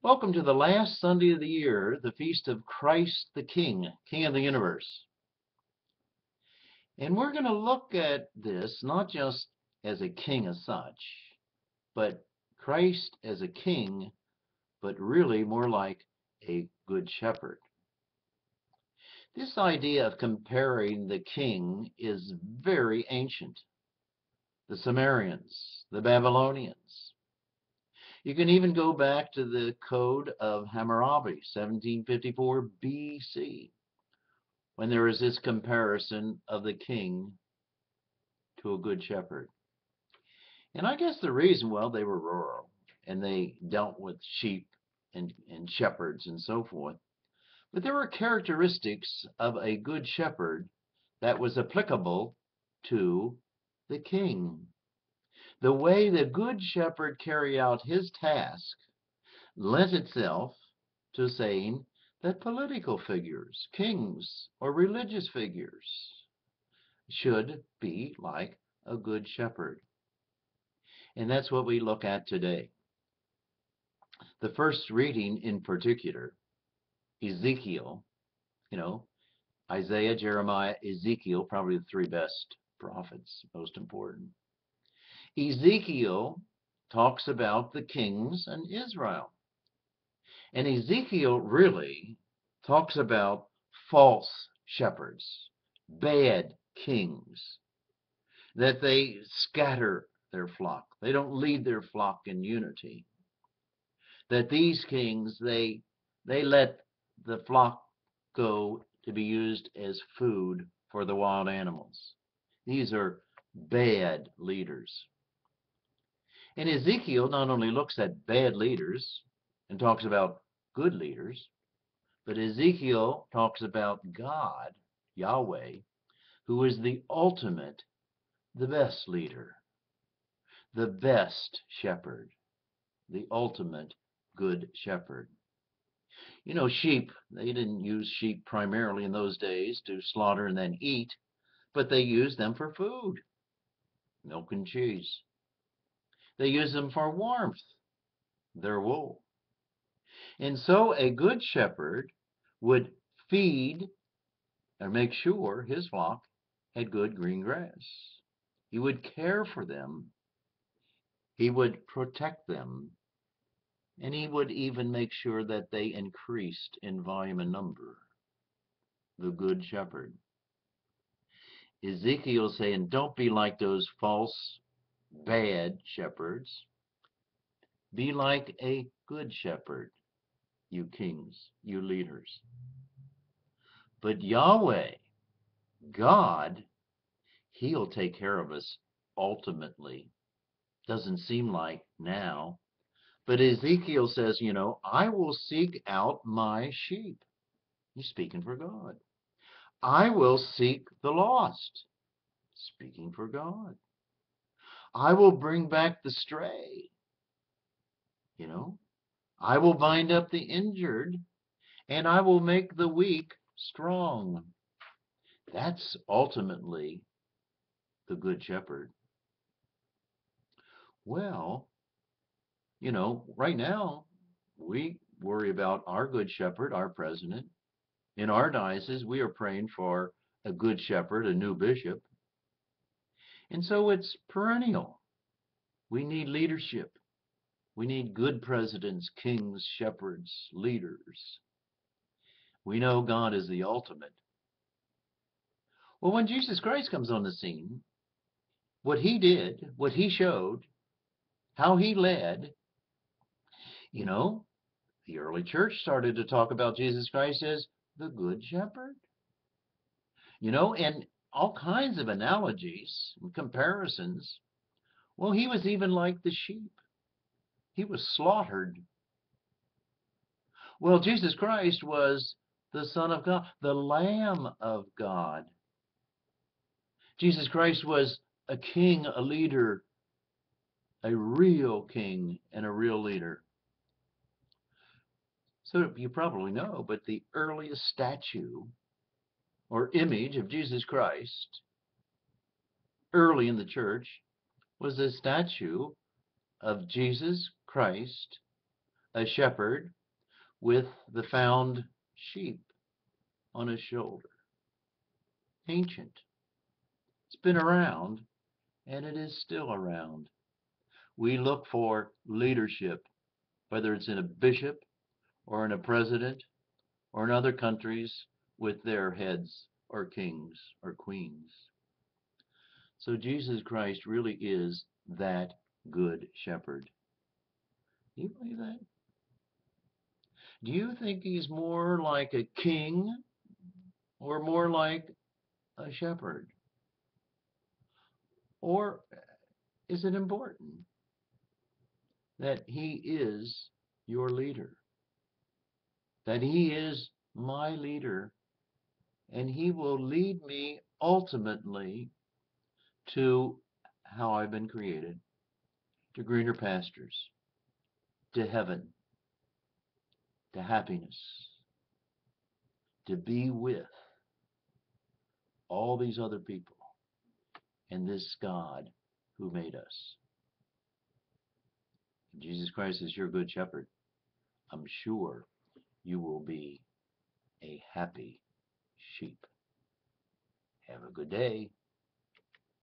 Welcome to the last Sunday of the year, the feast of Christ the King, King of the universe. And we're going to look at this not just as a king as such, but Christ as a king, but really more like a good shepherd. This idea of comparing the king is very ancient. The Sumerians, the Babylonians. You can even go back to the Code of Hammurabi, 1754 BC. When there is this comparison of the king to a good shepherd. And I guess the reason, well, they were rural and they dealt with sheep and shepherds and so forth. But there were characteristics of a good shepherd that was applicable to the king. The way the good shepherd carried out his task lent itself to saying that political figures, kings, or religious figures should be like a good shepherd. And that's what we look at today. The first reading in particular, Ezekiel, you know, Isaiah, Jeremiah, Ezekiel, probably the three best prophets, most important. Ezekiel talks about the kings in Israel. And Ezekiel really talks about false shepherds, bad kings, that they scatter their flock. They don't lead their flock in unity. That these kings, they let the flock go to be used as food for the wild animals. These are bad leaders. And Ezekiel not only looks at bad leaders and talks about good leaders, but Ezekiel talks about God, Yahweh, who is the ultimate, the best leader, the best shepherd, the ultimate good shepherd. You know, sheep, they didn't use sheep primarily in those days to slaughter and then eat, but they used them for food, milk and cheese. They used them for warmth, their wool. And so a good shepherd would feed and make sure his flock had good green grass. He would care for them. He would protect them. And he would even make sure that they increased in volume and number. The good shepherd. Ezekiel saying, don't be like those false, bad shepherds. Be like a good shepherd, you kings, you leaders. But Yahweh, God, he'll take care of us ultimately. Doesn't seem like now. But Ezekiel says, I will seek out my sheep. He's speaking for God. I will seek the lost. Speaking for God. I will bring back the stray. You know, I will bind up the injured and I will make the weak strong. That's ultimately the good shepherd. Well, right now we worry about our good shepherd, our president. In our diocese, we are praying for a good shepherd, a new bishop. And so it's perennial. We need leadership. We need good presidents, kings, shepherds, leaders. We know God is the ultimate. Well, when Jesus Christ comes on the scene, what he did, what he showed, how he led, you know, the early church started to talk about Jesus Christ as the good shepherd. And all kinds of analogies and comparisons. Well, he was even like the sheep. He was slaughtered. Well, Jesus Christ was the Son of God, the Lamb of God. Jesus Christ was a king, a leader, a real king and a real leader. So you probably know, but the earliest statue or image of Jesus Christ early in the church was a statue of Jesus Christ a shepherd with the found sheep on his shoulder. Ancient. It's been around, and it is still around. We look for leadership, whether it's in a bishop or in a president or in other countries with their heads or kings or queens. So Jesus Christ really is that good shepherd. Do you believe that? Do you think he's more like a king or more like a shepherd? Or is it important that he is your leader? That he is my leader and he will lead me ultimately to how I've been created, to greener pastures, to heaven, to happiness, to be with all these other people and this God who made us. If Jesus Christ is your good shepherd, I'm sure you will be a happy sheep. Have a good day.